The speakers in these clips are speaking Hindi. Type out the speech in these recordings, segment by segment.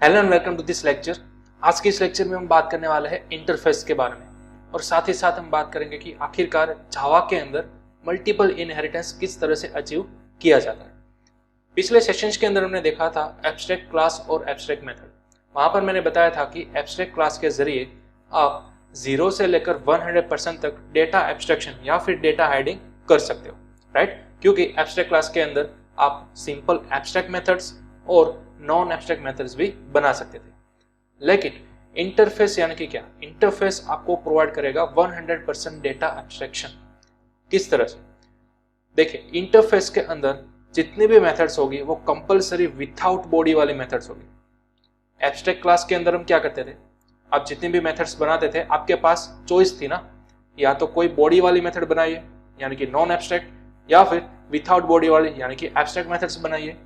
Hello and welcome to this lecture. आज के इस लेक्चर में हम बात करने वाले हैं इंटरफेस के बारे में और साथ ही साथ हम बात करेंगे कि आखिरकार जावा के अंदर मल्टीपल इनहेरिटेंस किस तरह से अचीव किया जाता है। पिछले सेशंस के अंदर हमने देखा था एब्स्ट्रैक्ट क्लास और एब्स्ट्रैक्ट मेथड। वहां पर मैंने बताया था कि एब्स्ट्रैक्ट क्लास के जरिए आप 0 से लेकर 100% तक डेटा एब्स्ट्रैक्शन या फिर डेटा हाइडिंग कर सकते हो, राइट। क्योंकि एब्स्ट्रैक्ट क्लास के अंदर आप सिंपल एब्स्ट्रैक्ट मेथड्स और नॉन एब्स्ट्रैक्ट मेथड्स भी बना सकते थे। लेकिन इंटरफेस यानी कि क्या, इंटरफेस आपको प्रोवाइड करेगा 100% डेटा एब्स्ट्रैक्शन। किस तरह से? देखिए, इंटरफेस के अंदर जितनी भी मेथड्स होगी वो कंपलसरी विदाउट बॉडी वाली मेथड्स होगी। एब्स्ट्रैक्ट क्लास के अंदर हम क्या करते थे, आप जितनी भी मेथड्स बनाते थे आपके पास चॉइस थी ना, या तो कोई बॉडी वाली मेथड बनाइए यानी कि नॉन एब्स्ट्रैक्ट, या फिर विदाउट बॉडी वाली यानी कि एब्स्ट्रैक्ट मेथड्स बनाइए।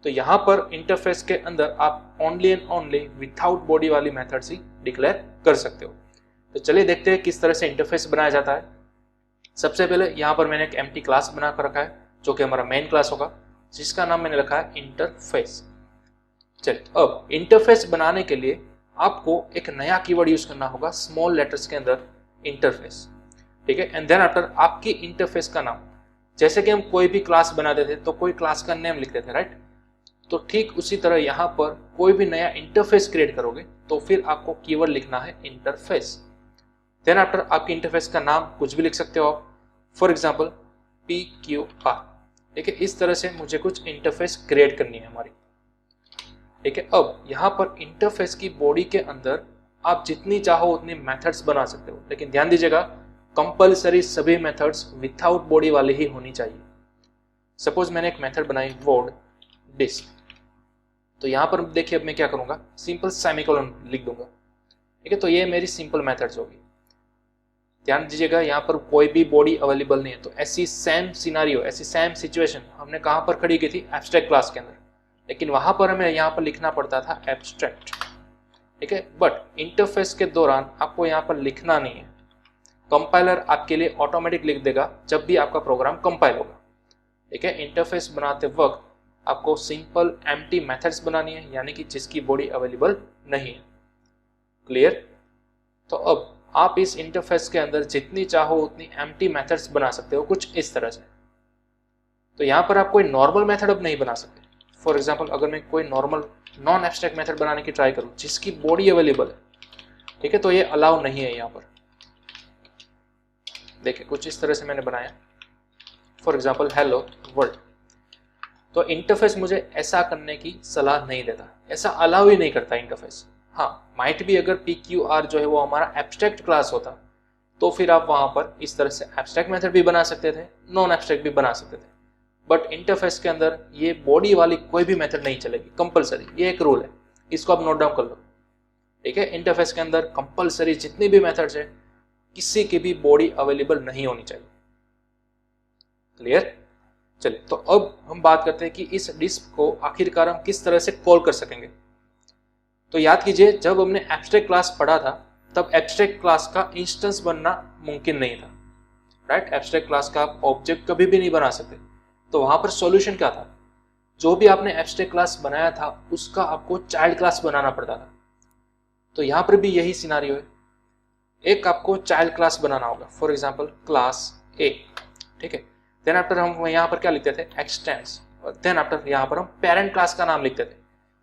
तो यहाँ पर इंटरफेस के अंदर आप only and only without body वाली मेथड्स ही डिक्लेयर कर सकते हो। तो चलिए देखते हैं किस तरह से इंटरफेस बनाया जाता है। सबसे पहले यहाँ पर मैंने एक एम्प्टी क्लास बना कर रखा है जो कि हमारा मेन क्लास होगा, जिसका नाम मैंने रखा है इंटरफेस। चलिए, अब इंटरफेस बनाने के लिए आपको एक नया कीवर्ड यूज करना होगा स्मॉल लेटर्स के अंदर, इंटरफेस, ठीक है। एंड देन आफ्टर आपकी इंटरफेस का नाम, जैसे कि हम कोई भी क्लास बनाते थे तो कोई क्लास का नेम लिखते थे, राइट। तो ठीक उसी तरह यहाँ पर कोई भी नया इंटरफेस क्रिएट करोगे तो फिर आपको कीवर्ड लिखना है इंटरफेस। देन आफ्टर आपके इंटरफेस का नाम कुछ भी लिख सकते हो आप, फॉर एग्जांपल PQR, ठीक है। इस तरह से मुझे कुछ इंटरफेस क्रिएट करनी है हमारी, ठीक है। अब यहाँ पर इंटरफेस की बॉडी के अंदर आप जितनी चाहो उतनी मेथड्स बना सकते हो, लेकिन ध्यान दीजिएगा कंपलसरी सभी मेथड्स विदाउट बॉडी वाली ही होनी चाहिए। सपोज मैंने एक मेथड बनाई वर्ड डिस्क, तो यहाँ पर देखिए अब मैं क्या करूंगा, सिंपल सेमीकोलन लिख दूंगा, ठीक है। तो ये मेरी सिंपल मेथड्स होगी। ध्यान दीजिएगा यहाँ पर कोई भी बॉडी अवेलेबल नहीं है। तो ऐसी सेम सिनारियो, ऐसी सेम सिचुएशन हमने कहाँ पर खड़ी की थी, एब्स्ट्रैक्ट क्लास के अंदर, लेकिन वहां पर हमें यहाँ पर लिखना पड़ता था एब्स्ट्रैक्ट, ठीक है। बट इंटरफेस के दौरान आपको यहाँ पर लिखना नहीं है, कंपाइलर आपके लिए ऑटोमेटिक लिख देगा जब भी आपका प्रोग्राम कंपाइल होगा, ठीक है। इंटरफेस बनाते वक्त आपको सिंपल एम्प्टी मेथड्स बनानी है, यानी कि जिसकी बॉडी अवेलेबल नहीं है। क्लियर? तो अब आप इस इंटरफेस के अंदर जितनी चाहो उतनी एम्प्टी मेथड्स बना सकते हो, कुछ इस तरह से। तो यहाँ पर आप कोई नॉर्मल मेथड अब नहीं बना सकते। फॉर एग्जाम्पल, अगर मैं कोई नॉर्मल नॉन एब्स्ट्रैक्ट मेथड बनाने की ट्राई करूँ जिसकी बॉडी अवेलेबल है, ठीक है, तो ये अलाउ नहीं है। यहाँ पर देखिए कुछ इस तरह से मैंने बनाया, फॉर एग्जाम्पल हेलो वर्ल्ड। तो इंटरफेस मुझे ऐसा करने की सलाह नहीं देता, ऐसा अलाउ ही नहीं करता इंटरफेस। हाँ, माइट भी अगर PQR जो है वो हमारा एब्स्ट्रैक्ट क्लास होता तो फिर आप वहां पर इस तरह से एब्स्ट्रैक्ट मेथड भी बना सकते थे, नॉन एब्स्ट्रैक्ट भी बना सकते थे। बट इंटरफेस के अंदर ये बॉडी वाली कोई भी मेथड नहीं चलेगी, कंपलसरी। ये एक रूल है, इसको आप नोट डाउन कर लो, ठीक है। इंटरफेस के अंदर कंपलसरी जितनी भी मेथड्स है किसी की भी बॉडी अवेलेबल नहीं होनी चाहिए। क्लियर? चलिए, तो अब हम बात करते हैं कि इस डिस्क को आखिरकार हम किस तरह से कॉल कर सकेंगे। तो याद कीजिए, जब हमने एब्स्ट्रैक्ट क्लास पढ़ा था तब एब्स्ट्रैक्ट क्लास का इंस्टेंस बनना मुमकिन नहीं था, राइट। एब्स्ट्रैक्ट क्लास का आप ऑब्जेक्ट कभी भी नहीं बना सकते। तो वहां पर सॉल्यूशन क्या था, जो भी आपने एब्स्ट्रैक्ट क्लास बनाया था उसका आपको चाइल्ड क्लास बनाना पड़ता था। तो यहाँ पर भी यही सिनारियो है, एक आपको चाइल्ड क्लास बनाना होगा, फॉर एग्जाम्पल क्लास A, ठीक है। देन आफ्टर हम यहाँ पर क्या लिखते थे, एक्सटेंस, और देन आफ्टर यहाँ पर हम पेरेंट क्लास का नाम लिखते थे।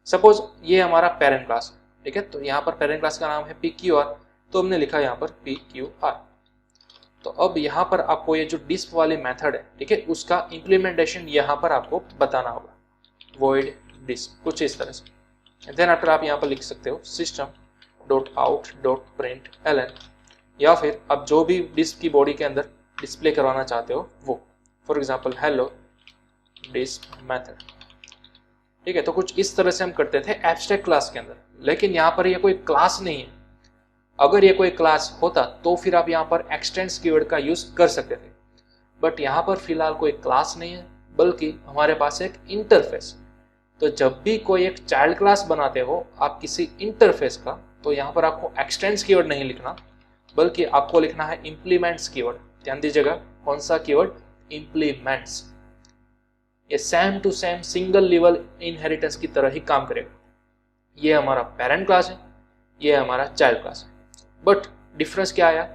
सपोज ये हमारा पेरेंट क्लास, ठीक है। तो यहाँ पर पेरेंट क्लास का नाम है PQR, तो हमने लिखा यहाँ पर PQR। तो अब यहाँ पर आपको ये जो डिस्प वाली मेथड है, ठीक है, उसका इम्प्लीमेंटेशन यहाँ पर आपको बताना होगा, वॉइड डिस्प, कुछ इस तरह से। देन आफ्टर आप यहाँ पर लिख सकते हो system.out.println, या फिर आप जो भी डिस्प की बॉडी के अंदर डिस्प्ले करवाना चाहते हो वो, for example hello disp method, ठीक है। तो कुछ इस तरह से हम करते थे एब्स्ट्रैक्ट क्लास के अंदर, लेकिन यहाँ पर ये कोई क्लास नहीं है। अगर ये कोई क्लास होता तो फिर आप यहाँ पर एक्सटेंस कीवर्ड का यूज कर सकते थे, बट यहाँ पर फिलहाल कोई क्लास नहीं है, बल्कि हमारे पास एक इंटरफेस। तो जब भी कोई एक चाइल्ड क्लास बनाते हो आप किसी इंटरफेस का, तो यहाँ पर आपको एक्सटेंस कीवर्ड नहीं लिखना, बल्कि आपको लिखना है इम्प्लीमेंट्स कीवर्ड। ध्यान दीजिएगा, कौन सा कीवर्ड, इम्प्लीमेंट्स। ये same to same single level inheritance की तरह ही काम करेगा। ये हमारा पेरेंट क्लास है, ये हमारा चाइल्ड क्लास है। बट डिफरेंस क्या आया,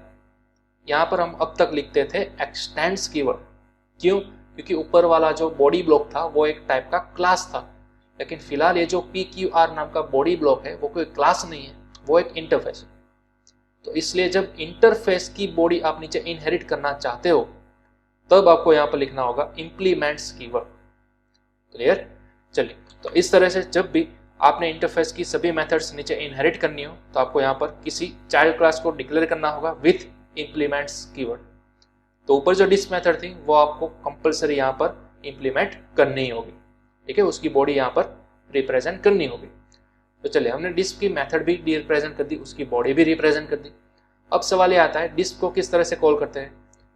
यहाँ पर हम अब तक लिखते थे एक्सटेंड्स कीवर्ड। क्यों? क्योंकि ऊपर वाला जो बॉडी ब्लॉक था वो एक टाइप का क्लास था, लेकिन फिलहाल ये जो PQR नाम का बॉडी ब्लॉक है वो कोई क्लास नहीं है, वो एक इंटरफेस है। तो इसलिए जब इंटरफेस की बॉडी आप नीचे इनहेरिट करना चाहते हो तब आपको यहाँ पर लिखना होगा इम्प्लीमेंट्स कीवर्ड। क्लियर? चलिए, तो इस तरह से जब भी आपने इंटरफेस की सभी मेथड्स नीचे इनहेरिट करनी हो तो आपको यहाँ पर किसी चाइल्ड क्लास को डिक्लेयर करना होगा विथ इम्प्लीमेंट्स कीवर्ड। तो ऊपर जो डिस्प मेथड थी वो आपको कंपलसरी यहाँ पर इम्प्लीमेंट करनी ही होगी, ठीक है, उसकी बॉडी यहाँ पर रिप्रेजेंट करनी होगी। तो चलिए, हमने डिस्प की मेथड भी रिप्रेजेंट कर दी, उसकी बॉडी भी रिप्रेजेंट कर दी। अब सवाल ये आता है डिस्प को किस तरह से कॉल करते हैं।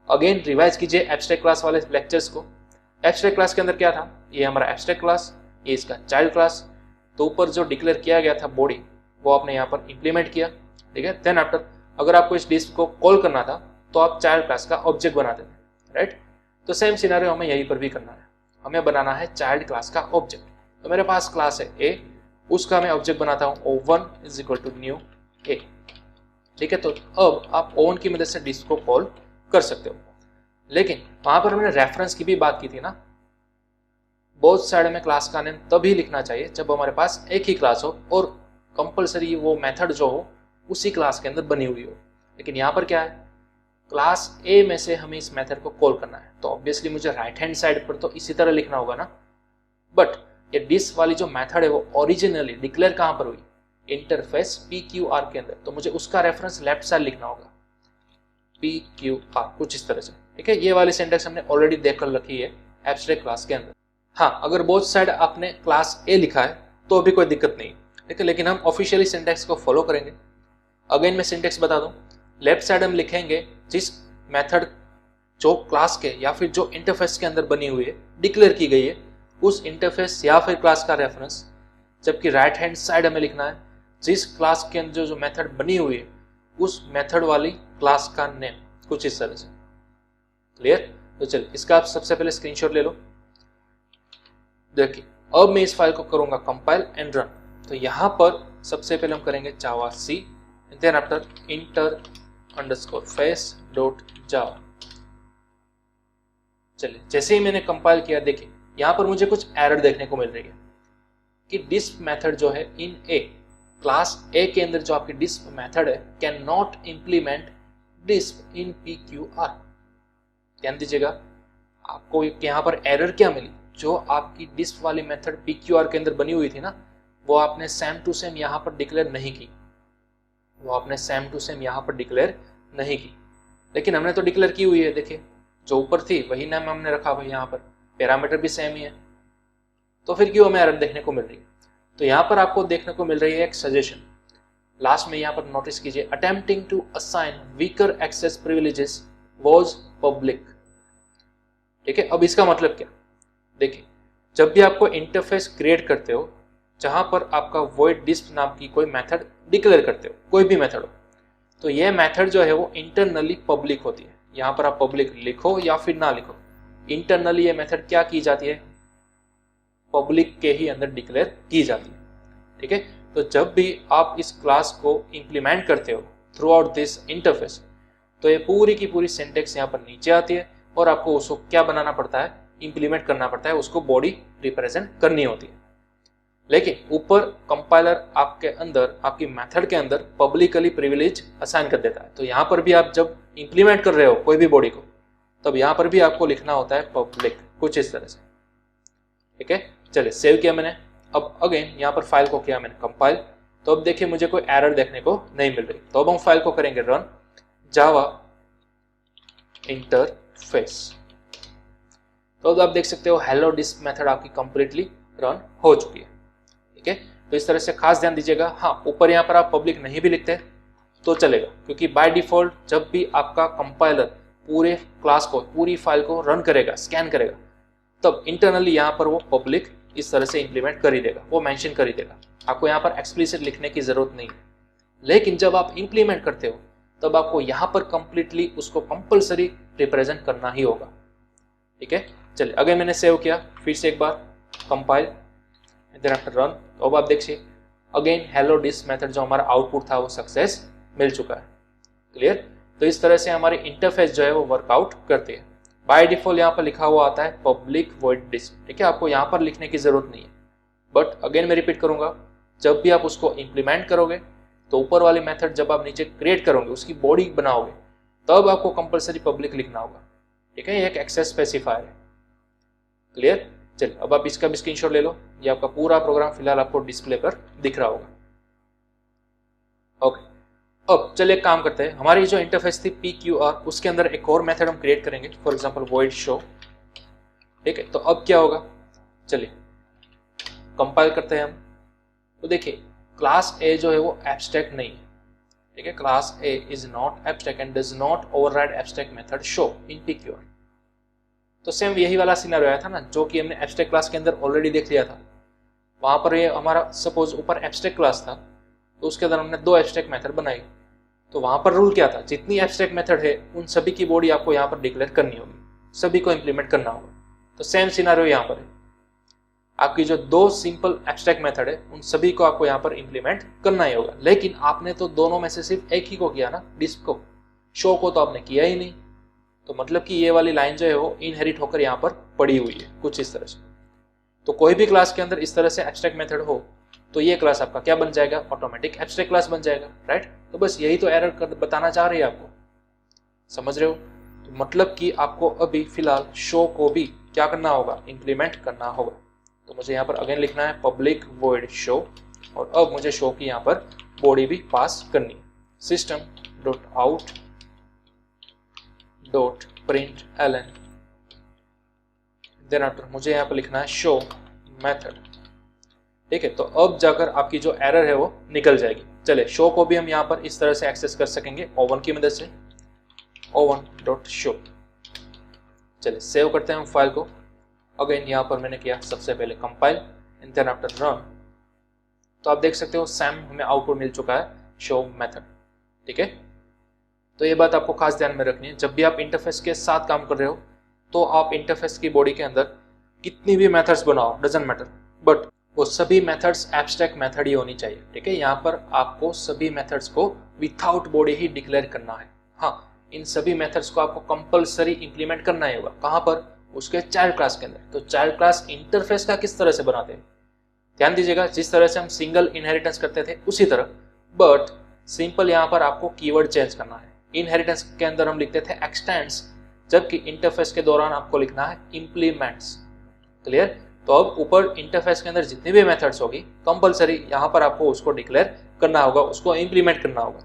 अगेन रिवाइज कीजिए एब्स्ट्रैक्ट क्लास वाले लेक्चर्स को। एब्स्ट्रैक्ट क्लास के अंदर क्या था, ये हमारा एब्स्ट्रैक्ट क्लास, ये इसका चाइल्ड क्लास। तो ऊपर जो डिक्लेयर किया गया था बॉडी वो आपने यहाँ पर इंप्लीमेंट किया, ठीक है। देन आफ्टर अगर आपको इस डिस्प को कॉल करना था तो आप चाइल्ड क्लास का ऑब्जेक्ट बनाते थे, राइट। तो सेम सिनेरियो हमें यहीं पर भी करना है, हमें बनाना है चाइल्ड क्लास का ऑब्जेक्ट। तो मेरे पास क्लास है ए, उसका मैं ऑब्जेक्ट बनाता हूँ O1 is equal to new A, ठीक है। तो अब आप O1 की मदद से डिस्प को कॉल कर सकते हो। लेकिन वहां पर हमने रेफरेंस की भी बात की थी ना, बोथ साइड में क्लास का नेम तभी लिखना चाहिए जब हमारे पास एक ही क्लास हो और कंपलसरी वो मेथड जो हो उसी क्लास के अंदर बनी हुई हो। लेकिन यहाँ पर क्या है, क्लास ए में से हमें इस मेथड को कॉल करना है, तो ऑब्वियसली मुझे राइट हैंड साइड पर तो इसी तरह लिखना होगा ना। बट ये डिस्प वाली जो मेथड है वो ओरिजिनली डिक्लेयर कहाँ पर हुई, इंटरफेस PQR के अंदर, तो मुझे उसका रेफरेंस लेफ्ट साइड लिखना होगा, PQR कुछ इस तरह से, ठीक है। ये वाली सिंटैक्स हमने ऑलरेडी देख कर रखी है एब्स्ट्रैक्ट क्लास के अंदर। हाँ, अगर बोथ साइड आपने क्लास ए लिखा है तो भी कोई दिक्कत नहीं, ठीक है, लेकिन हम ऑफिशियली सिंटैक्स को फॉलो करेंगे। अगेन मैं सिंटैक्स बता दूं, लेफ्ट साइड हम लिखेंगे जिस मेथड जो क्लास के या फिर जो इंटरफेस के अंदर बनी हुई है, डिक्लेयर की गई है, उस इंटरफेस या फिर क्लास का रेफरेंस, जबकि राइट हैंड साइड हमें लिखना है जिस क्लास के अंदर जो मेथड बनी हुई है उस मेथड वाली क्लास का नेम, कुछ इस तरह से। क्लियर? तो चलिए, इसका आप सबसे पहले स्क्रीनशॉट ले लो। देखिए, अब मैं इस फाइल को करूंगा कंपाइल एंड रन। तो यहां पर सबसे पहले हम करेंगे जावा सी, देन आफ्टर inter_face.java। चलिए, जैसे ही मैंने कंपाइल किया, देखिए यहां पर मुझे कुछ एरर देखने को मिल रही है कि डिस्प मेथड जो है इन ए, क्लास ए के अंदर जो आपकी डिस्प मेथड है can not implement disp in PQR। ध्यान दीजिएगा, आपको यहाँ पर एरर क्या मिली, जो आपकी डिस्प वाली मेथड PQR के अंदर बनी हुई थी ना, वो आपने सेम टू सेम यहाँ पर डिक्लेयर नहीं की, लेकिन हमने तो डिक्लेयर की हुई है। देखिए, जो ऊपर थी वही नाम हमने रखा हुआ है, यहाँ पर पैरामीटर भी सेम ही है, तो फिर क्यों हमें एरर देखने को मिल रही है। तो यहाँ पर आपको देखने को मिल रही है एक सजेशन, लास्ट में यहाँ पर नोटिस कीजिए, attempting to assign weaker access privileges was public. ठीक है, अब इसका मतलब क्या, देखिए जब भी आपको इंटरफेस क्रिएट करते हो जहां पर आपका void disp नाम की कोई मेथड डिक्लेयर करते हो, कोई भी मेथड हो, तो ये मेथड जो है वो इंटरनली पब्लिक होती है। यहाँ पर आप पब्लिक लिखो या फिर ना लिखो, इंटरनली ये मेथड क्या की जाती है, पब्लिक के ही अंदर डिक्लेयर की जाती है। ठीक है, तो जब भी आप इस क्लास को इंप्लीमेंट करते हो थ्रू आउट दिस इंटरफेस, तो ये पूरी की पूरी सिंटेक्स यहाँ पर नीचे आती है और आपको उसको क्या बनाना पड़ता है, इंप्लीमेंट करना पड़ता है, उसको बॉडी रिप्रेजेंट करनी होती है। लेकिन ऊपर कंपाइलर आपके अंदर, आपकी मेथड के अंदर पब्लिकली प्रिविलेज असाइन कर देता है। तो यहाँ पर भी आप जब इंप्लीमेंट कर रहे हो कोई भी बॉडी को, तब यहाँ पर भी आपको लिखना होता है पब्लिक, कुछ इस तरह से। ठीक है, चलिए सेव किया मैंने। अब अगेन यहाँ पर फाइल को किया मैंने कंपाइल, तो अब देखिए मुझे कोई एरर देखने को नहीं मिल रही। तो अब हम फाइल को करेंगे रन जावा इंटरफेस। तो अब आप देख सकते हो हेलो डिस्प मेथड आपकी कंप्लीटली रन हो चुकी है। ठीक है, तो इस तरह से खास ध्यान दीजिएगा। हाँ, ऊपर यहाँ पर आप पब्लिक नहीं भी लिखते तो चलेगा, क्योंकि बाय डिफॉल्ट जब भी आपका कंपाइलर पूरे क्लास को, पूरी फाइल को रन करेगा, स्कैन करेगा, तब इंटरनली यहाँ पर वो पब्लिक इस तरह से इंप्लीमेंट कर ही देगा, वो मेंशन कर ही देगा। आपको यहाँ पर एक्सप्लिसिट लिखने की जरूरत नहीं है। लेकिन जब आप इंप्लीमेंट करते हो तब आपको यहाँ पर कंप्लीटली उसको कंपल्सरी रिप्रेजेंट करना ही होगा। ठीक है, चलिए अगर मैंने सेव किया, फिर से एक बार कंपाइल देन आफ्टर रन। तो अब आप देखिए, अगेन हेलो डिस्प मेथड जो हमारा आउटपुट था वो सक्सेस मिल चुका है। क्लियर? तो इस तरह से हमारी इंटरफेस जो है वो वर्कआउट करती है। बाय डिफॉल्ट यहाँ पर लिखा हुआ आता है पब्लिक वॉइड डिस्प, ठीक है, आपको यहाँ पर लिखने की जरूरत नहीं है। बट अगेन मैं रिपीट करूंगा, जब भी आप उसको इंप्लीमेंट करोगे तो ऊपर वाली मेथड जब आप नीचे क्रिएट करोगे, उसकी बॉडी बनाओगे, तब आपको कंपलसरी पब्लिक लिखना होगा, ठीक है, ये एक एक्सेस स्पेसिफायर है। क्लियर? चलिए अब आप इसका भी स्क्रीनशॉट ले लो, ये आपका पूरा प्रोग्राम फिलहाल आपको डिस्प्ले पर दिख रहा होगा। ओके, अब चलिए एक काम करते हैं, हमारी जो इंटरफेस थी PQR, उसके अंदर एक और मेथड हम क्रिएट करेंगे, फॉर एग्जांपल void show, ठीक है। तो अब क्या होगा, चलिए कंपाइल करते हैं हम। तो देखिए क्लास A जो है वो एब्स्ट्रैक्ट नहीं है, ठीक है, class A is not abstract and does not override abstract method show in PQR। तो सेम यही वाला सिनेरियो आया था ना, जो कि हमने एब्स्ट्रैक्ट क्लास के अंदर ऑलरेडी देख लिया था। वहां पर ये हमारा सपोज ऊपर एब्स्ट्रैक्ट क्लास था, तो उसके अंदर हमने 2 एब्स्ट्रैक्ट मेथड बनाई। तो वहां पर रूल क्या था, जितनी एब्स्ट्रैक्ट मेथड है उन सभी की बॉडी आपको यहाँ पर डिक्लेयर करनी होगी, सभी को इंप्लीमेंट करना होगा। तो सेम सिनेरियो यहाँ पर है, आपकी जो 2 सिंपल एब्स्ट्रैक्ट मेथड है उन सभी को आपको यहाँ पर इंप्लीमेंट करना ही होगा। लेकिन आपने तो दोनों में से सिर्फ एक ही को किया ना, डिस्प को, शो को तो आपने किया ही नहीं। तो मतलब कि ये वाली लाइन जो है वो इनहेरिट होकर यहाँ पर पड़ी हुई है कुछ इस तरह से। तो कोई भी क्लास के अंदर इस तरह से एब्स्ट्रैक्ट मेथड हो तो ये क्लास आपका क्या बन जाएगा, ऑटोमेटिक एब्स्ट्रैक्ट क्लास बन जाएगा, राइट। तो बस यही तो एरर बताना चाह रही है आपको, समझ रहे हो। तो मतलब कि आपको अभी फिलहाल शो को भी क्या करना होगा, इंप्लीमेंट करना होगा। तो मुझे यहाँ पर अगेन लिखना है पब्लिक वॉइड शो, और अब मुझे शो की यहाँ पर बॉडी भी पास करनी है, system dot out dot print ln. Then after मुझे यहाँ पर लिखना है शो मेथड, ठीक है। तो अब जाकर आपकी जो एरर है वो निकल जाएगी। चले शो को भी हम यहाँ पर इस तरह से एक्सेस कर सकेंगे o1 की मदद से, o1.show। चलिए सेव करते हैं हम फाइल को। अगेन यहाँ पर मैंने किया सबसे पहले compile and then after run. तो आप देख सकते हो सेम हमें आउटपुट मिल चुका है शो मेथड, ठीक है। तो ये बात आपको खास ध्यान में रखनी है, जब भी आप इंटरफेस के साथ काम कर रहे हो तो आप इंटरफेस की बॉडी के अंदर कितनी भी मेथड्स बनाओ, डजंट मैटर, बट वो सभी मेथड्स एब्स्ट्रैक्ट मेथड ही होनी चाहिए, ठीक है। यहाँ पर आपको सभी मेथड्स को विथआउट बॉडी ही डिक्लेयर करना है। हाँ, इन सभी मेथड्स को आपको कंपलसरी इंप्लीमेंट करना ही होगा। कहाँ पर, उसके चाइल्ड क्लास के अंदर। तो चाइल्ड क्लास इंटरफेस का किस तरह से बनाते हैं, ध्यान दीजिएगा, जिस तरह से हम सिंगल इनहेरिटेंस करते थे उसी तरह, बट सिंपल यहाँ पर आपको कीवर्ड चेंज करना है। इनहेरिटेंस के अंदर हम लिखते थे एक्सटेंड्स, जबकि इंटरफेस के दौरान आपको लिखना है इंप्लीमेंट्स। क्लियर? तो अब ऊपर इंटरफेस के अंदर जितनी भी मेथड्स होगी कंपलसरी यहाँ पर आपको उसको डिक्लेयर करना होगा, उसको इंप्लीमेंट करना होगा।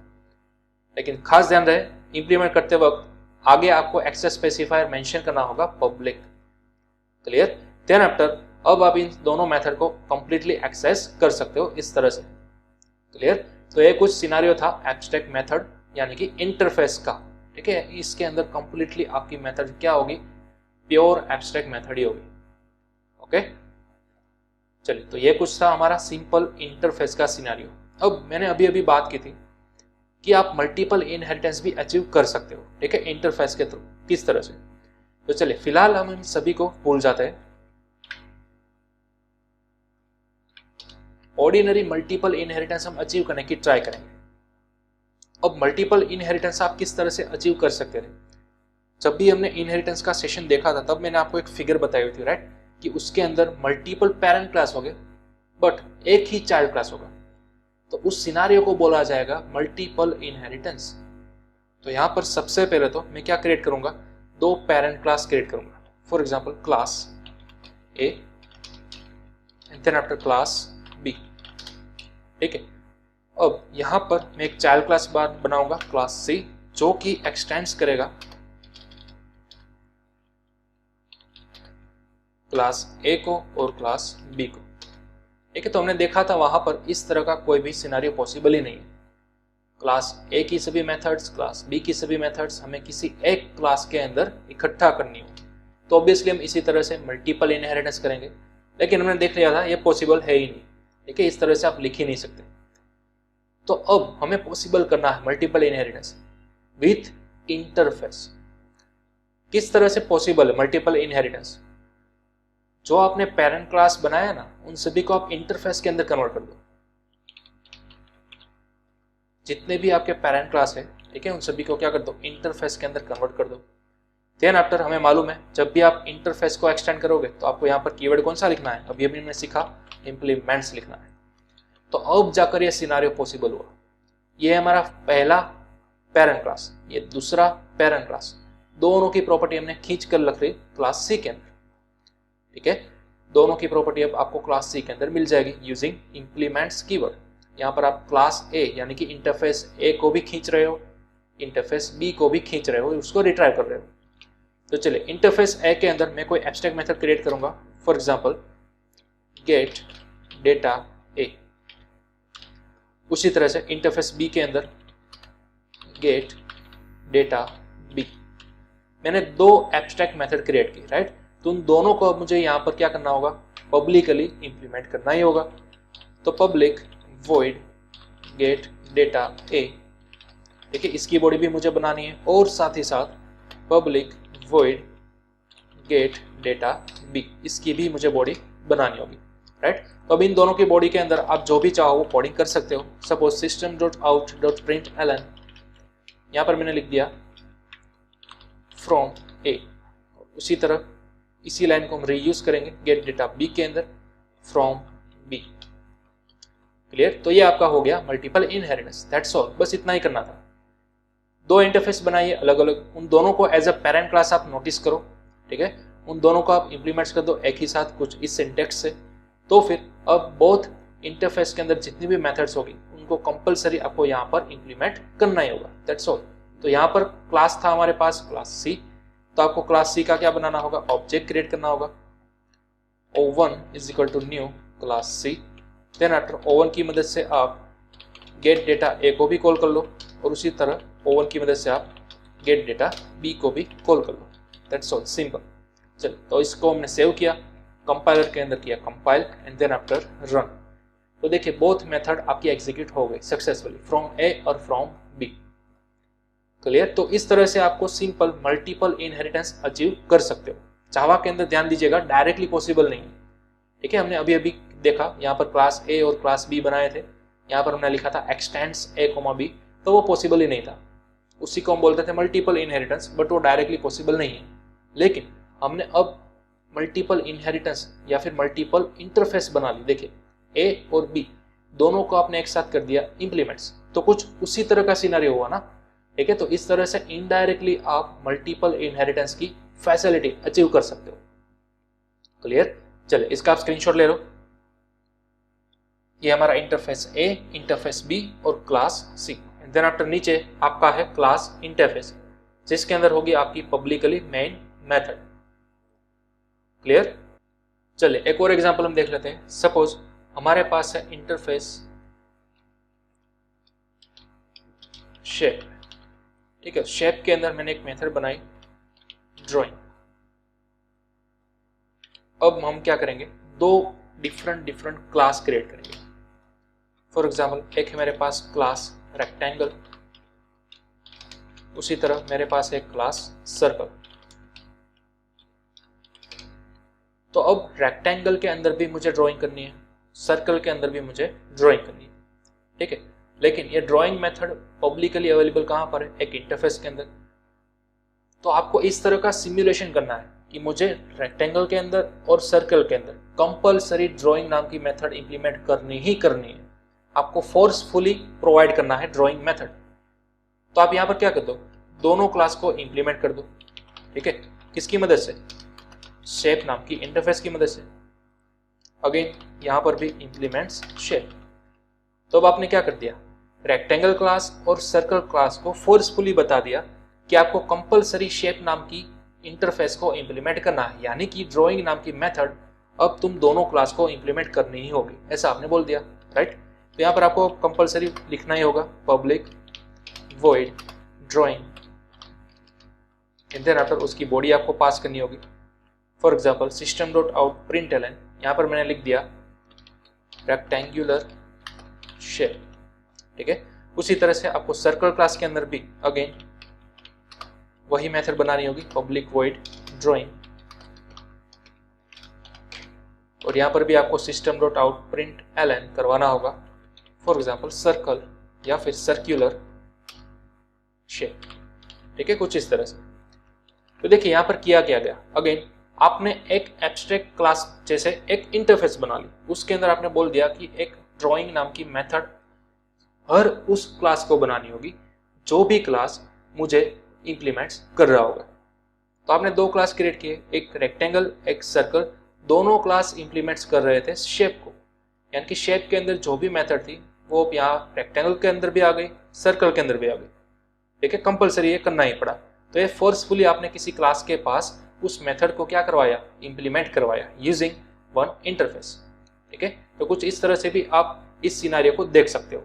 लेकिन खास ध्यान रहे, इंप्लीमेंट करते वक्त आगे आपको एक्सेस स्पेसिफायर मेंशन करना होगा पब्लिक। क्लियर? देन आफ्टर अब आप इन दोनों मेथड को कंप्लीटली एक्सेस कर सकते हो इस तरह से। क्लियर? तो ये कुछ सिनारियो था एब्स्ट्रैक्ट मेथड यानी कि इंटरफेस का, ठीक है। इसके अंदर कंप्लीटली आपकी मेथड क्या होगी, प्योर एब्स्ट्रैक्ट मेथड ही होगी। ओके, चलिए, तो ये कुछ था हमारा सिंपल इंटरफेस का सिनेरियो। अब मैंने अभी अभी बात की थी कि आप मल्टीपल इनहेरिटेंस भी अचीव कर सकते हो, ठीक है, इंटरफेस के थ्रू। किस तरह से, तो चलिए फिलहाल हम इन सभी को भूल जाते हैं। ऑर्डिनरी मल्टीपल इनहेरिटेंस हम अचीव करने की ट्राई करेंगे। अब मल्टीपल इनहेरिटेंस आप किस तरह से अचीव कर सकते थे, जब भी हमने इनहेरिटेंस का सेशन देखा था तब मैंने आपको एक फिगर बताई हुई थी, राइट, कि उसके अंदर मल्टीपल पेरेंट क्लास होंगे बट एक ही चाइल्ड क्लास होगा। तो उस सिनारियो को बोला जाएगा मल्टीपल इनहेरिटेंस। तो यहां पर सबसे पहले तो मैं क्या क्रिएट करूंगा, 2 पेरेंट क्लास क्रिएट करूंगा। For example class A and then after class B, ठीक है। अब यहां पर मैं एक चाइल्ड क्लास बनाऊंगा क्लास सी, जो कि एक्सटेंड्स करेगा क्लास ए को और क्लास बी को, ठीक है। तो हमने देखा था वहां पर इस तरह का कोई भी सिनेरियो पॉसिबल ही नहीं है। क्लास ए की सभी मेथड्स, क्लास बी की सभी मेथड्स हमें किसी एक क्लास के अंदर इकट्ठा करनी हो, तो ऑब्वियसली हम इसी तरह से मल्टीपल इनहेरिटेंस करेंगे। लेकिन हमने देख लिया था ये पॉसिबल है ही नहीं, ठीक है, इस तरह से आप लिख ही नहीं सकते। तो अब हमें पॉसिबल करना है मल्टीपल इनहेरिटेंस विथ इंटरफेस। किस तरह से पॉसिबल है मल्टीपल इनहेरिटेंस, जो आपने पेरेंट क्लास बनाया ना उन सभी को आप इंटरफेस के अंदर कन्वर्ट कर दो। जितने भी आपके पेरेंट क्लास है, ठीक है, उन सभी को क्या कर दो, इंटरफेस के अंदर कन्वर्ट कर दो। देन आफ्टर हमें मालूम है जब भी आप इंटरफेस को एक्सटेंड करोगे तो आपको यहाँ पर कीवर्ड कौन सा लिखना है, अभी अभी हमने सीखा इंप्लीमेंट्स लिखना है। तो अब जाकर ये सिनारियो पॉसिबल हुआ। ये हमारा पहला पेरेंट क्लास, ये दूसरा पेरेंट क्लास, दोनों की प्रॉपर्टी हमने खींच कर रख रही क्लास सी के अंदर, ठीक है। दोनों की प्रॉपर्टी अब आपको क्लास सी के अंदर मिल जाएगी यूजिंग इंप्लीमेंट्स कीवर्ड। यहाँ पर आप क्लास ए यानी कि इंटरफेस ए को भी खींच रहे हो, इंटरफेस बी को भी खींच रहे हो, उसको रिट्राइव कर रहे हो। तो चलिए इंटरफेस ए के अंदर मैं कोई एब्स्ट्रैक्ट मेथड क्रिएट करूंगा, फॉर एग्जांपल गेट डेटा ए। उसी तरह से इंटरफेस बी के अंदर गेट डेटा बी। मैंने दो एब्स्ट्रैक्ट मेथड क्रिएट की, राइट। तो उन दोनों को अब मुझे यहाँ पर क्या करना होगा, पब्लिकली इंप्लीमेंट करना ही होगा। तो पब्लिक वॉइड गेट डेटा ए, ठीक है, इसकी बॉडी भी मुझे बनानी है, और साथ ही साथ public void get data B, इसकी भी मुझे बॉडी बनानी होगी, राइट। तो अब इन दोनों की बॉडी के अंदर आप जो भी चाहो वो कोडिंग कर सकते हो। Suppose system dot out dot print ln, यहाँ पर मैंने लिख दिया फ्रॉम ए। उसी तरह इसी लाइन को हम रीयूज करेंगे गेट डेटा बी के अंदर फ्रॉम बी। क्लियर। तो ये आपका हो गया मल्टीपल इनहेरिटेंस, दैट्स ऑल, बस इतना ही करना था। दो इंटरफेस बनाइए अलग अलग, उन दोनों को एज अ पेरेंट क्लास आप नोटिस करो, ठीक है, उन दोनों को आप इंप्लीमेंट्स कर दो एक ही साथ कुछ इस सिंटेक्स से। तो फिर अब बोथ इंटरफेस के अंदर जितनी भी मेथड्स होगी उनको कंपलसरी आपको यहाँ पर इंप्लीमेंट करना ही होगा, दैट्स ऑल। तो यहाँ पर क्लास था हमारे पास क्लास सी, तो आपको क्लास सी का क्या बनाना होगा, ऑब्जेक्ट क्रिएट करना होगा। O1 is equal to new class C. Then after O1 की मदद से आप गेट डेटा ए को भी कॉल कर लो, और उसी तरह O1 की मदद से आप गेट डेटा बी को भी कॉल कर लो, दैट्स ऑल, सिंपल। चल, तो इसको हमने सेव किया, कंपाइलर के अंदर किया compile, and then after run. तो देखिए बोथ मेथड आपकी एग्जीक्यूट हो गई सक्सेसफुली, फ्रॉम ए और फ्रॉम बी। क्लियर। तो इस तरह से आपको सिंपल मल्टीपल इनहेरिटेंस अचीव कर सकते हो। जावा के अंदर ध्यान दीजिएगा डायरेक्टली पॉसिबल नहीं है, ठीक है। हमने अभी अभी देखा यहाँ पर क्लास ए और क्लास बी बनाए थे, यहाँ पर हमने लिखा था एक्सटेंड्स ए कोमा बी, तो वो पॉसिबल ही नहीं था, उसी को हम बोलते थे मल्टीपल इनहेरिटेंस, बट वो डायरेक्टली पॉसिबल नहीं है। लेकिन हमने अब मल्टीपल इनहेरिटेंस या फिर मल्टीपल इंटरफेस बना ली। देखिए ए और बी दोनों को आपने एक साथ कर दिया इंप्लीमेंट्स, तो कुछ उसी तरह का सिनेरियो हुआ ना, ठीक है। तो इस तरह से इनडायरेक्टली आप मल्टीपल इनहेरिटेंस की फैसिलिटी अचीव कर सकते हो। क्लियर। चलिए इसका आप स्क्रीनशॉट ले लो। ये हमारा इंटरफेस ए, इंटरफेस बी और क्लास सी। देन आफ्टर नीचे आपका है क्लास इंटरफेस, जिसके अंदर होगी आपकी पब्लिकली मेन मेथड। क्लियर। चलिए एक और एग्जांपल हम देख लेते हैं। सपोज हमारे पास है इंटरफेस शेप, ठीक है। शेप के अंदर मैंने एक मेथड बनाई ड्राइंग। अब हम क्या करेंगे, दो डिफरेंट क्लास क्रिएट करेंगे। फॉर एग्जांपल एक है मेरे पास क्लास रेक्टेंगल, उसी तरह मेरे पास है क्लास सर्कल। तो अब रेक्टेंगल के अंदर भी मुझे ड्राइंग करनी है, सर्कल के अंदर भी मुझे ड्राइंग करनी है, ठीक है। लेकिन ये ड्राइंग मेथड पब्लिकली अवेलेबल कहाँ पर है, एक इंटरफेस के अंदर। तो आपको इस तरह का सिमुलेशन करना है कि मुझे रेक्टेंगल के अंदर और सर्कल के अंदर कंपलसरी ड्राइंग नाम की मेथड इंप्लीमेंट करनी ही करनी है। आपको फोर्सफुली प्रोवाइड करना है ड्राइंग मेथड। तो आप यहाँ पर क्या कर दो, दोनों क्लास को इंप्लीमेंट कर दो, ठीक है। किसकी मदद से, शेप नाम की इंटरफेस की मदद से। अगेन यहाँ पर भी इंप्लीमेंट्स शेप। तो अब आपने क्या कर दिया, रेक्टेंगल क्लास और सर्कल क्लास को फोर्सफुली बता दिया कि आपको कंपलसरी शेप नाम की इंटरफेस को इंप्लीमेंट करना है, यानी कि ड्राइंग नाम की मेथड अब तुम दोनों क्लास को इंप्लीमेंट करनी ही होगी, ऐसा आपने बोल दिया, राइट। तो यहाँ पर आपको कंपलसरी लिखना ही होगा public void drawing, and then after उसकी बॉडी आपको पास करनी होगी। For example system dot out print ln, यहाँ पर मैंने लिख दिया रेक्टेंगुलर शेप, ठीक है। उसी तरह से आपको सर्कल क्लास के अंदर भी अगेन वही मेथड बनानी होगी पब्लिक वॉइड ड्राइंग, और यहाँ पर भी आपको system dot out print ln करवाना होगा। फॉर एग्जाम्पल सर्कल या फिर सर्क्यूलर शेप। ठीक है, कुछ इस तरह से। तो देखिए यहाँ पर किया क्या गया, अगेन आपने एक एब्स्ट्रैक्ट क्लास जैसे एक इंटरफेस बना ली, उसके अंदर आपने बोल दिया कि एक ड्राइंग नाम की मेथड हर उस क्लास को बनानी होगी जो भी क्लास मुझे इंप्लीमेंट्स कर रहा होगा। तो आपने दो क्लास क्रिएट किए, एक रेक्टेंगल एक सर्कल, दोनों क्लास इंप्लीमेंट्स कर रहे थे शेप को, यानी कि शेप के अंदर जो भी मेथड थी वो यहाँ रेक्टेंगल के अंदर भी आ गई, सर्कल के अंदर भी आ गई। ठीक है, कंपलसरी ये करना ही पड़ा। तो ये फोर्सफुली आपने किसी क्लास के पास उस मेथड को क्या करवाया, इंप्लीमेंट करवाया यूजिंग वन इंटरफेस। ठीक है, तो कुछ इस तरह से भी आप इस सिनेरियो को देख सकते हो।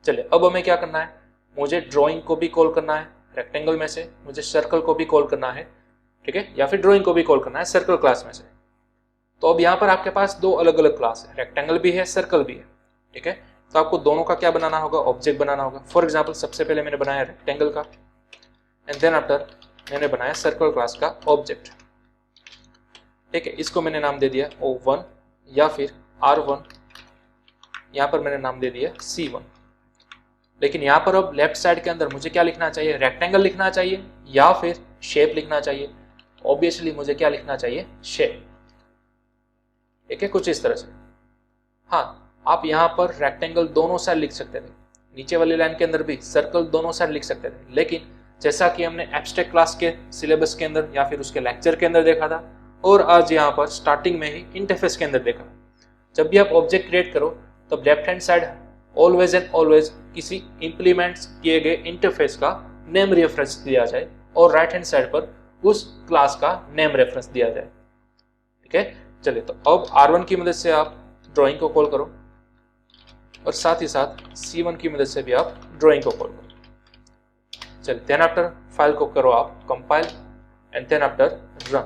चलिए अब हमें क्या करना है, मुझे ड्राइंग को भी कॉल करना है रेक्टेंगल में से, मुझे सर्कल को भी कॉल करना है, ठीक है, या फिर ड्राइंग को भी कॉल करना है सर्कल क्लास में से। तो अब यहाँ पर आपके पास दो अलग अलग क्लास है, रेक्टेंगल भी है सर्कल भी है। ठीक है, तो आपको दोनों का क्या बनाना होगा, ऑब्जेक्ट बनाना होगा। फॉर एग्जाम्पल सबसे पहले मैंने बनाया रेक्टेंगल का एंड देन आफ्टर मैंने बनाया सर्कल क्लास का ऑब्जेक्ट। ठीक है, इसको मैंने नाम दे दिया O1 या फिर R1, यहाँ पर मैंने नाम दे दिया C1। लेकिन यहाँ पर अब लेफ्ट साइड के अंदर मुझे क्या लिखना चाहिए, रेक्टेंगल लिखना चाहिए या फिर शेप लिखना चाहिए। ऑब्वियसली मुझे क्या लिखना चाहिए, शेप। ठीक है, कुछ इस तरह से। हाँ, आप यहाँ पर रेक्टेंगल दोनों साइड लिख सकते थे, नीचे वाली लाइन के अंदर भी सर्कल दोनों साइड लिख सकते थे, लेकिन जैसा कि हमने एब्स्ट्रैक्ट क्लास के सिलेबस के अंदर या फिर उसके लेक्चर के अंदर देखा था और आज यहाँ पर स्टार्टिंग में ही इंटरफेस के अंदर देखा, जब भी आप ऑब्जेक्ट क्रिएट करो तब left hand side always and always किसी इंप्लीमेंट्स किए गए इंटरफेस का नेम रेफरेंस दिया जाए और राइट हैंड साइड पर उस क्लास का नेम रेफरेंस दिया जाए। ठीक है, चलिए तो अब R1 की मदद से आप ड्राइंग को कॉल करो और साथ ही साथ C1 की मदद से भी आप ड्राइंग को कॉल करो। चलिए देन आफ्टर फाइल को करो आप compile and then after run.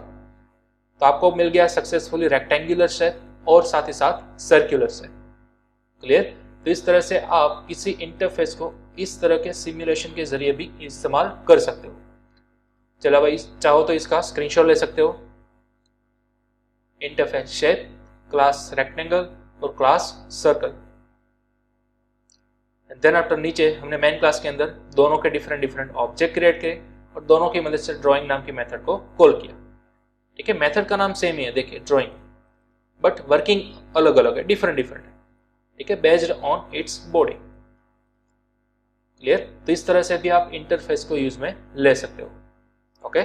तो आपको मिल गया सक्सेसफुली रेक्टेंगुलर शेप और साथ ही साथ सर्कुलर शेप। क्लियर। तो इस तरह से आप किसी इंटरफेस को इस तरह के सिमुलेशन के जरिए भी इस्तेमाल कर सकते हो। चलो भाई, चाहो तो इसका स्क्रीनशॉट ले सकते हो। इंटरफेस शेप, क्लास रेक्टेंगल और क्लास सर्कल। देन आफ्टर नीचे हमने मेन क्लास के अंदर दोनों के डिफरेंट ऑब्जेक्ट क्रिएट किए और दोनों की मदद से ड्राइंग नाम की मेथड को कॉल किया। ठीक है, मेथड का नाम सेम ही है, देखिए ड्राइंग, बट वर्किंग अलग अलग है, डिफरेंट है। ठीक है, based on its body. Clear. तो इस तरह से भी आप इंटरफेस को यूज में ले सकते हो। ओके,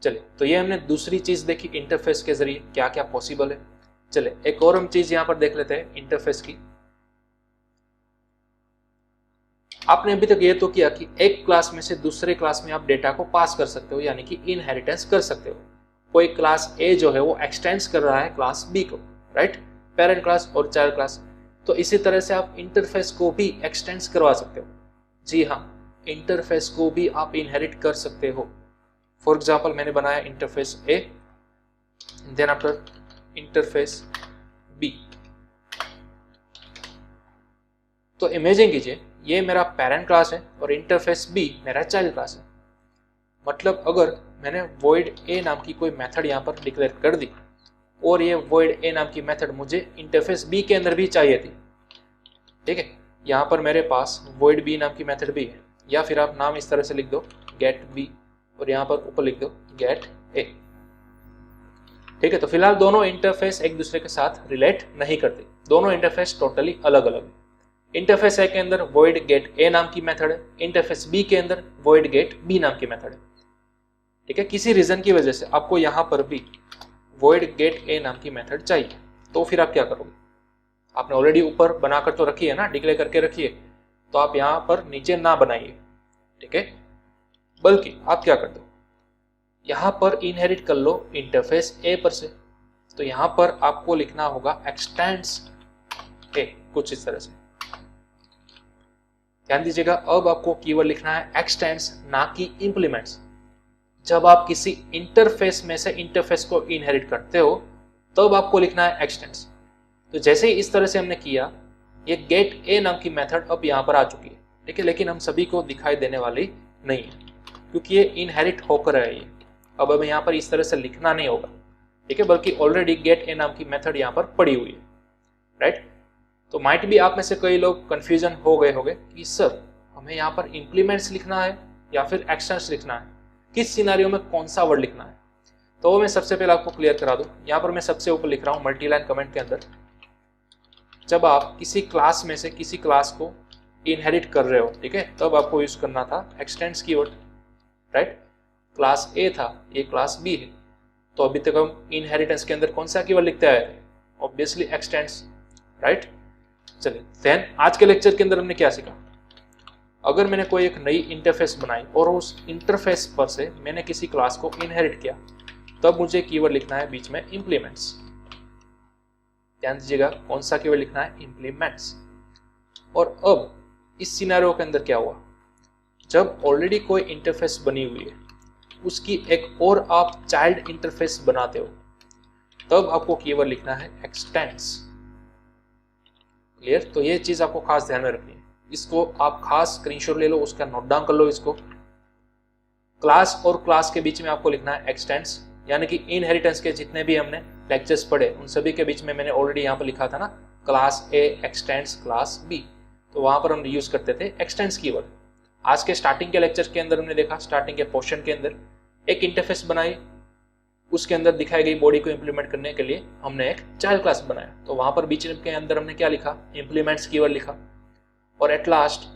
चलिए तो ये हमने दूसरी चीज देखी इंटरफेस के जरिए क्या क्या पॉसिबल है। चलिए एक और हम चीज यहां पर देख लेते हैं इंटरफेस की। आपने अभी तक ये तो किया कि एक क्लास में से दूसरे क्लास में आप डेटा को पास कर सकते हो, यानी कि इनहेरिटेंस कर सकते हो। कोई क्लास ए जो है वो एक्सटेंड्स कर रहा है क्लास बी को, राइट, पेरेंट क्लास और चाइल्ड क्लास। तो इसी तरह से आप इंटरफेस को भी एक्सटेंड्स करवा सकते हो। जी हाँ, इंटरफेस को भी आप इनहेरिट कर सकते हो। फॉर एग्जाम्पल मैंने बनाया इंटरफेस ए, देन आफ्टर इंटरफेस बी। तो इमेजिन कीजिए ये मेरा पेरेंट क्लास है और इंटरफेस बी मेरा चाइल्ड क्लास है। मतलब अगर मैंने void a नाम की कोई मेथड यहाँ पर डिक्लेयर कर दी और ये void a नाम की मेथड मुझे इंटरफेस b के अंदर भी चाहिए थी। ठीक है, यहाँ पर मेरे पास void b नाम की मेथड भी है, या फिर आप नाम इस तरह से लिख दो get b और यहाँ पर ऊपर लिख दो get a। ठीक है, तो फिलहाल दोनों इंटरफेस एक दूसरे के साथ रिलेट नहीं करते, दोनों इंटरफेस टोटली अलग अलग है। इंटरफेस ए के अंदर void get a नाम की मेथड है, इंटरफेस b के अंदर void get b नाम की मेथड है। ठीक है, किसी रीजन की वजह से आपको यहां पर भी void get a नाम की मेथड चाहिए, तो फिर आप क्या करोगे, आपने ऑलरेडी ऊपर बनाकर तो रखी है ना, डिक्लेयर करके रखी है, तो आप यहां पर नीचे ना बनाइए। ठीक है, बल्कि आप क्या कर दो, यहां पर इनहेरिट कर लो इंटरफेस ए पर से। तो यहां पर आपको लिखना होगा एक्सटेंड्स ए, कुछ इस तरह से। ध्यान दीजिएगा, अब आपको कीवर्ड लिखना है एक्सटेंड्स, ना कि इंप्लीमेंट्स। जब आप किसी इंटरफेस में से इंटरफेस को इनहेरिट करते हो तब आपको लिखना है एक्सटेंड्स। तो जैसे ही इस तरह से हमने किया, ये गेट ए नाम की मेथड अब यहाँ पर आ चुकी है। ठीक है, लेकिन हम सभी को दिखाई देने वाली नहीं है क्योंकि ये इनहेरिट होकर है ये। अब हमें यहाँ पर इस तरह से लिखना नहीं होगा, ठीक है, बल्कि ऑलरेडी गेट ए नाम की मेथड यहाँ पर पड़ी हुई है, राइट। तो माइट भी आप में से कई लोग कंफ्यूजन हो गए होंगे कि सर हमें यहाँ पर इंप्लीमेंट्स लिखना है या फिर एक्सटेंस लिखना है, किस सिनारियो में कौन सा वर्ड लिखना है। तो वो मैं सबसे पहले आपको क्लियर करा दूं। यहाँ पर मैं सबसे ऊपर लिख रहा हूँ मल्टी लाइन कमेंट के अंदर, जब आप किसी क्लास में से किसी क्लास को इनहेरिट कर रहे हो, ठीक है, तब आपको यूज करना था एक्सटेंड्स कीवर्ड, राइट। क्लास ए था, ये क्लास बी है, तो अभी तक हम इनहेरिटेंस के अंदर कौन सा कीवर्ड लिखते आए थे, ऑब्वियसली एक्सटेंड्स, राइट। चलिए देन आज के लेक्चर के अंदर हमने क्या सीखा। अगर मैंने कोई एक नई इंटरफेस बनाई और उस इंटरफेस पर से मैंने किसी क्लास को इनहेरिट किया, तब मुझे कीवर्ड लिखना है बीच में इंप्लीमेंट्स। ध्यान दीजिएगा कौन सा कीवर्ड लिखना है, इंप्लीमेंट्स। और अब इस सिनेरियो के अंदर क्या हुआ, जब ऑलरेडी कोई इंटरफेस बनी हुई है, उसकी एक और आप चाइल्ड इंटरफेस बनाते हो, तब आपको कीवर्ड लिखना है एक्सटेंड्स। क्लियर। तो ये चीज आपको खास ध्यान में रखनी है, इसको आप खास स्क्रीनशॉट ले लो, उसका नोट डाउन कर लो। इसको क्लास और क्लास के बीच में आपको लिखना है एक्सटेंड्स, यानी कि इनहेरिटेंस के जितने भी हमने लेक्चर्स पढ़े उन सभी के बीच में मैंने ऑलरेडी यहाँ पर लिखा था ना, class A extends class B, तो वहां पर हम यूज करते थे एक्सटेंड्स कीवर्ड। आज के स्टार्टिंग के लेक्चर के अंदर हमने देखा, स्टार्टिंग के पोर्शन के अंदर एक इंटरफेस बनाई, उसके अंदर दिखाई गई बॉडी को इंप्लीमेंट करने के लिए हमने एक चाइल्ड क्लास बनाया, तो वहां पर बीच के अंदर हमने क्या लिखा, इंप्लीमेंट्स कीवर्ड लिखा। और एट लास्ट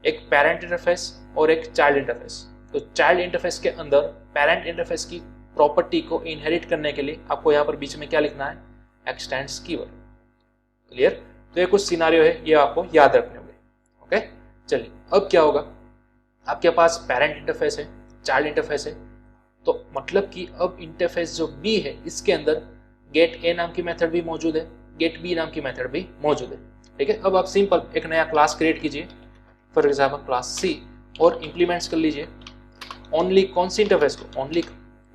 एक पेरेंट इंटरफेस और एक चाइल्ड इंटरफेस। तो चाइल्ड इंटरफेस के अंदर पेरेंट इंटरफेस की प्रॉपर्टी को इनहेरिट करने के लिए आपको यहाँ पर बीच में क्या लिखना है, एक्सटेंड्स कीवर्ड। क्लियर। तो ये कुछ सिनारियो है, ये आपको याद रखने होंगे। ओके, चलिए अब क्या होगा, आपके पास पेरेंट इंटरफेस है, चाइल्ड इंटरफेस है, तो मतलब कि अब इंटरफेस जो बी है इसके अंदर गेट ए नाम की मेथड भी मौजूद है, गेट बी नाम की मेथड भी मौजूद है। ठीक है, अब आप सिंपल एक नया क्लास क्रिएट कीजिए, फॉर एग्जाम्पल क्लास सी, और इंप्लीमेंट्स कर लीजिए ओनली कौन सी इंटरफेस को, ओनली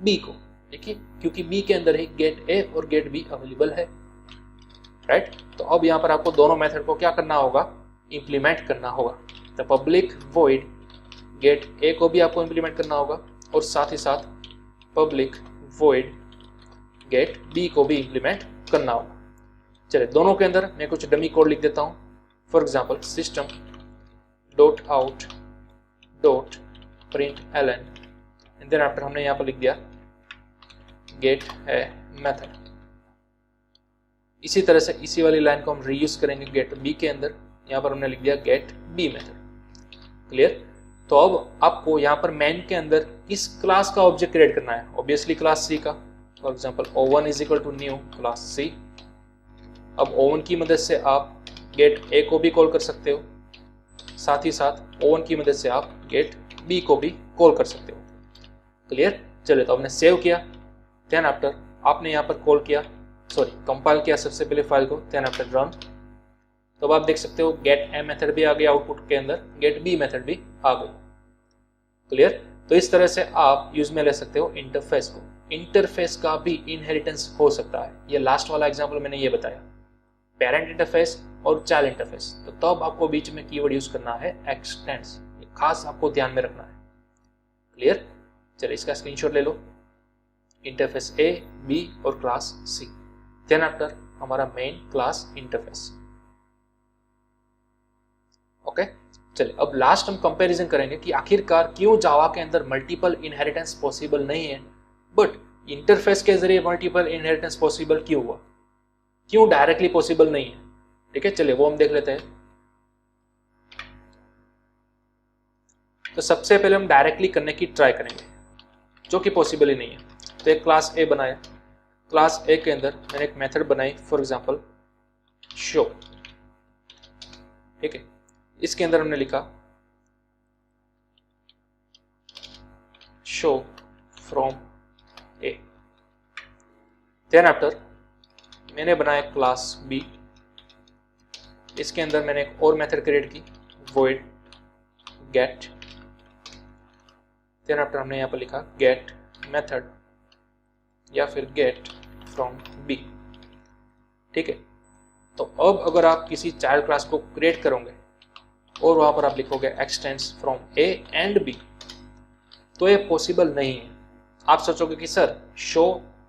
बी को। देखिए क्योंकि बी के अंदर ही गेट ए और गेट बी अवेलेबल है, राइट। तो अब यहाँ पर आपको दोनों मेथड को क्या करना होगा, इंप्लीमेंट करना होगा। द पब्लिक वॉइड गेट ए को भी आपको इंप्लीमेंट करना होगा, और साथ ही साथ पब्लिक वॉइड गेट बी को भी इंप्लीमेंट करना होगा। चलिए दोनों के अंदर मैं कुछ डमी कोड लिख देता हूँ। For example system dot out dot print ln, and then after हमने यहाँ पर लिख दिया गेट ए मेथड। इसी तरह से इसी वाली लाइन को हम रीयूज करेंगे गेट बी के अंदर, यहाँ पर हमने लिख दिया गेट बी मेथड। क्लियर। तो अब आपको यहाँ पर मेन के अंदर किस क्लास का ऑब्जेक्ट क्रिएट करना है, ऑब्वियसली क्लास सी का। For example O1 is equal to new class C. अब O1 की मदद से आप गेट ए को भी कॉल कर सकते हो, साथ ही साथ O1 की मदद से आप गेट बी को भी कॉल कर सकते हो। क्लियर। चलिए तो आपने सेव किया, देन आफ्टर आपने यहाँ पर कॉल किया, सॉरी कंपाइल किया सबसे पहले फाइल को, देन आफ्टर रन। तो अब आप देख सकते हो गेट ए मेथड भी आ गया आउटपुट के अंदर, गेट बी मेथड भी आ गई। क्लियर। तो इस तरह से आप यूज में ले सकते हो इंटरफेस को। इंटरफेस का भी इनहेरिटेंस हो सकता है, ये लास्ट वाला एग्जांपल मैंने ये बताया, पेरेंट इंटरफेस और चाइल्ड इंटरफेस। तो तब आपको बीच में कीवर्ड यूज करना है एक्सटेंड्स, खास आपको ध्यान में रखना है। क्लियर। चलिए इसका स्क्रीनशॉट ले लो, इंटरफेस ए बी और क्लास सी, देन आफ्टर हमारा मेन क्लास इंटरफेस। ओके। चलिए अब लास्ट हम कंपैरिजन करेंगे कि आखिरकार क्यों जावा के अंदर मल्टीपल इनहेरिटेंस पॉसिबल नहीं है, बट इंटरफेस के जरिए मल्टीपल इनहेरिटेंस पॉसिबल क्यों हुआ, क्यों डायरेक्टली पॉसिबल नहीं है। ठीक है, चलिए वो हम देख लेते हैं। तो सबसे पहले हम डायरेक्टली करने की ट्राई करेंगे, जो कि पॉसिबल ही नहीं है। तो एक क्लास ए बनाया, क्लास ए के अंदर मैंने एक मेथड बनाई, फॉर एग्जांपल शो। ठीक है, इसके अंदर हमने लिखा show from A. Then after मैंने बनाया क्लास बी, इसके अंदर मैंने एक और मेथड क्रिएट की, void get। देन आफ्टर हमने यहाँ पर लिखा get मेथड या फिर get from b। ठीक है, तो अब अगर आप किसी चाइल्ड क्लास को क्रिएट करोगे और वहां पर आप लिखोगे extends from A and B, तो ये पॉसिबल नहीं है। आप सोचोगे कि सर शो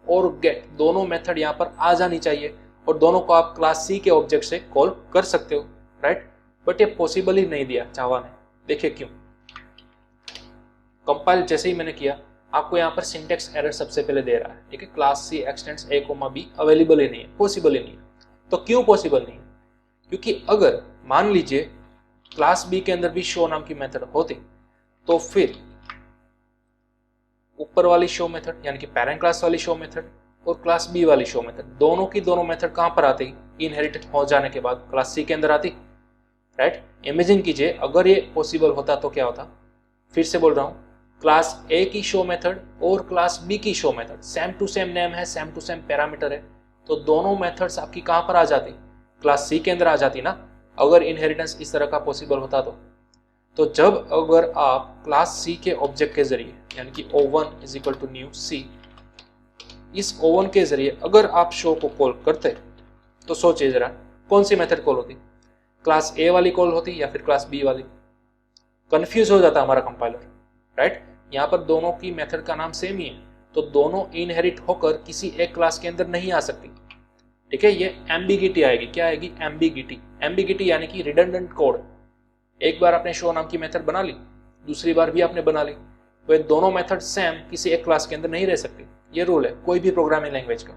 और गेट दोनों मेथड यहाँ पर आ जानी चाहिए और दोनों को आप क्लास सी के ऑब्जेक्ट से कॉल कर सकते हो, राइट। बट ये पॉसिबल ही नहीं दिया जावा ने। देखिए क्यों। कंपाइल जैसे ही मैंने किया, आपको यहाँ पर सिंटेक्स एरर सबसे पहले दे रहा है, ठीक है। Class C extends a, b available ही नहीं है, पॉसिबल ही नहीं है। तो क्यों पॉसिबल नहीं है? क्योंकि अगर मान लीजिए क्लास बी के अंदर भी शो नाम की मेथड होती, तो फिर ऊपर वाली शो मेथड यानी कि पेरेंट क्लास वाली शो मेथड और क्लास बी वाली शो मेथड, दोनों की दोनों मेथड कहां पर आती? इनहेरिट हो जाने के बाद क्लास सी के अंदर आती, राइट। इमेजिन कीजिए अगर ये पॉसिबल होता तो क्या होता। फिर से बोल रहा हूं, क्लास ए की शो मेथड और क्लास बी की show method same to same name है, सेम टू सेम पैरामीटर है, तो दोनों मेथड्स आपकी कहां पर आ जाती? क्लास सी के अंदर आ जाती ना, अगर इनहेरिटेंस इस तरह का पॉसिबल होता तो जब अगर आप क्लास सी के ऑब्जेक्ट के जरिए यानी कि o1 is equal to new C, इस o1 के जरिए अगर आप शो को कॉल करते तो सोचिए जरा कौन सी मेथड कॉल होती? क्लास ए वाली कॉल होती या फिर क्लास बी वाली? कंफ्यूज हो जाता हमारा कंपाइलर, राइट। यहाँ पर दोनों की मेथड का नाम सेम ही है, तो दोनों इनहेरिट होकर किसी एक क्लास के अंदर नहीं आ सकती, ठीक है। ये एम्बिगिटी आएगी। क्या आएगी? एम्बिगिटी। एम्बिगिटी यानी कि रिडंडेंट कोड। एक बार आपने शो नाम की मेथड बना ली, दूसरी बार भी आपने बना ली, तो ये दोनों मेथड सेम किसी एक क्लास के अंदर नहीं रह सकती। ये रूल है कोई भी प्रोग्रामिंग लैंग्वेज का।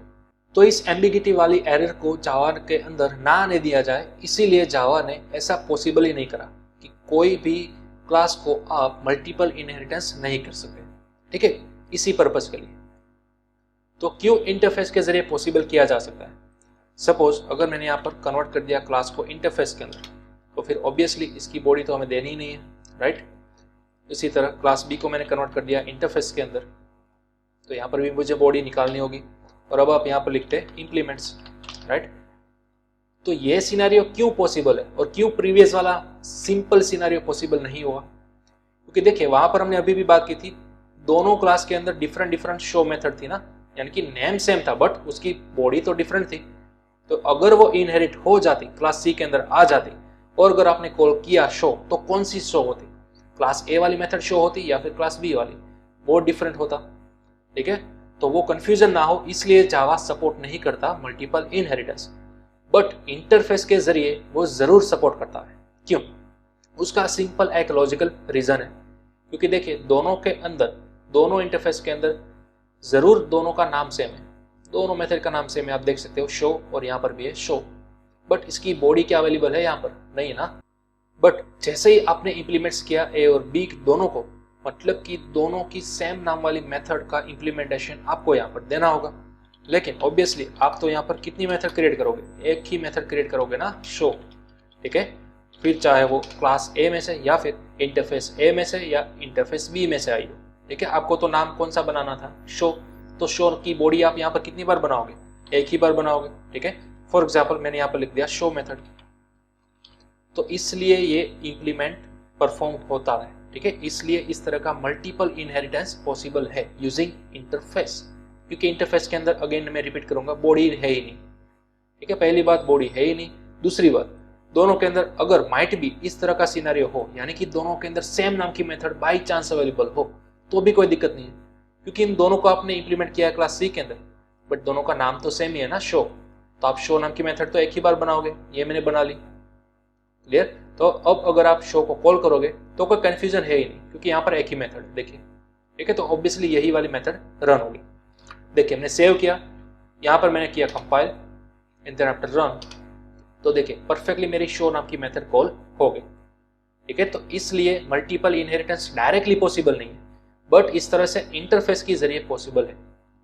तो इस एम्बिगिटी वाली एरर को जावा के अंदर ना आने दिया जाए, इसीलिए जावा ने ऐसा पॉसिबल ही नहीं करा कि कोई भी क्लास को आप मल्टीपल इनहेरिटेंस नहीं कर सकते, ठीक है, इसी पर्पस के लिए। तो क्यों इंटरफेस के जरिए पॉसिबल किया जा सकता है? सपोज अगर मैंने यहाँ पर कन्वर्ट कर दिया क्लास को इंटरफेस के अंदर, तो फिर ऑब्वियसली इसकी बॉडी तो हमें देनी ही नहीं है, राइट। इसी तरह क्लास बी को मैंने कन्वर्ट कर दिया इंटरफेस के अंदर, तो यहाँ पर भी मुझे बॉडी निकालनी होगी। और अब आप यहाँ पर लिखते हैं इंप्लीमेंट्स, राइट। तो ये सिनेरियो क्यों पॉसिबल है और क्यों प्रीवियस वाला सिंपल सिनेरियो पॉसिबल नहीं हुआ? क्योंकि देखिए वहां पर हमने अभी भी बात की थी, दोनों क्लास के अंदर डिफरेंट डिफरेंट शो मेथड थी ना, यानी कि नेम सेम था बट उसकी बॉडी तो डिफरेंट थी। तो अगर वो इनहेरिट हो जाती, क्लास सी के अंदर आ जाती, और अगर आपने कॉल किया शो, तो कौन सी शो होती? क्लास ए वाली मेथड शो होती या फिर क्लास बी वाली? वो डिफरेंट होता, ठीक है। तो वो कंफ्यूजन ना हो इसलिए जावा सपोर्ट नहीं करता मल्टीपल इनहेरिटेंस, बट इंटरफेस के जरिए वो जरूर सपोर्ट करता है। क्यों? उसका सिंपल एक लॉजिकल रीजन है, क्योंकि देखिए दोनों के अंदर, दोनों इंटरफेस के अंदर जरूर दोनों का नाम सेम है, दोनों मेथड का नाम सेम है। आप देख सकते हो शो, और यहाँ पर भी है शो, बट इसकी बॉडी क्या अवेलेबल है? यहाँ पर नहीं है ना। बट जैसे ही आपने इंप्लीमेंट्स किया ए और बी दोनों को, मतलब कि दोनों की सेम नाम वाली मेथड का इंप्लीमेंटेशन आपको यहाँ पर देना होगा। लेकिन ऑब्वियसली आप तो यहाँ पर कितनी मेथड क्रिएट करोगे? एक ही मेथड क्रिएट करोगे ना, शो, ठीक है। फिर चाहे वो क्लास ए में से या फिर इंटरफेस ए में से या इंटरफेस बी में से आई हो, ठीक है। आपको तो नाम कौन सा बनाना था? शो। तो शो की बॉडी आप यहाँ पर कितनी बार बनाओगे? एक ही बार बनाओगे, ठीक है। फॉर एग्जाम्पल मैंने यहाँ पर लिख दिया शो मेथड, तो इसलिए ये इंप्लीमेंट परफॉर्म होता है, ठीक है। इसलिए इस तरह का मल्टीपल इनहेरिटेंस पॉसिबल है यूजिंग इंटरफेस, क्योंकि इंटरफेस के अंदर अगेन मैं रिपीट करूंगा बॉडी है ही नहीं, ठीक है। पहली बात बॉडी है ही नहीं, दूसरी बात दोनों के अंदर अगर माइट भी इस तरह का सिनेरियो हो, यानी कि दोनों के अंदर सेम नाम की मेथड बाई चांस अवेलेबल हो, तो भी कोई दिक्कत नहीं है, क्योंकि इन दोनों को आपने इंप्लीमेंट किया है क्लास सी के अंदर, बट दोनों का नाम तो सेम ही है ना, शो। तो आप शो नाम की मेथड तो एक ही बार बनाओगे, ये मैंने बना ली, क्लियर। तो अब अगर आप शो को कॉल करोगे तो कोई कंफ्यूजन है ही नहीं, क्योंकि यहाँ पर एक ही मेथड देखिए, ठीक है। तो ऑब्वियसली यही वाली मेथड रन होगी। देखिए हमने सेव किया, यहाँ पर मैंने किया compile and then after run, तो देखिए परफेक्टली मेरी शो नाम की मेथड कॉल हो गई, ठीक है। तो इसलिए मल्टीपल इनहेरिटेंस डायरेक्टली पॉसिबल नहीं है, बट इस तरह से इंटरफेस के जरिए पॉसिबल है,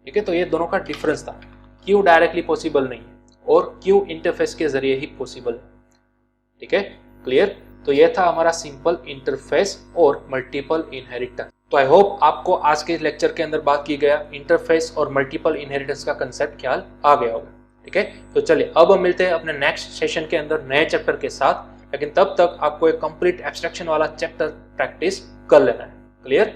ठीक है। तो ये दोनों का डिफरेंस था, क्यों डायरेक्टली पॉसिबल नहीं है और क्यों इंटरफेस के जरिए ही पॉसिबल है, ठीक है, क्लियर। तो ये था हमारा सिंपल इंटरफेस और मल्टीपल इनहेरिटेंस। तो आई होप आपको आज के लेक्चर के अंदर बात की गया इंटरफेस और मल्टीपल इनहेरिटेंस का कंसेप्ट ख्याल आ गया होगा, ठीक है। तो चलिए अब हम मिलते हैं अपने नेक्स्ट सेशन के अंदर नए चैप्टर के साथ, लेकिन तब तक आपको एक कंप्लीट एब्स्ट्रैक्शन वाला चैप्टर प्रैक्टिस कर लेना है, क्लियर।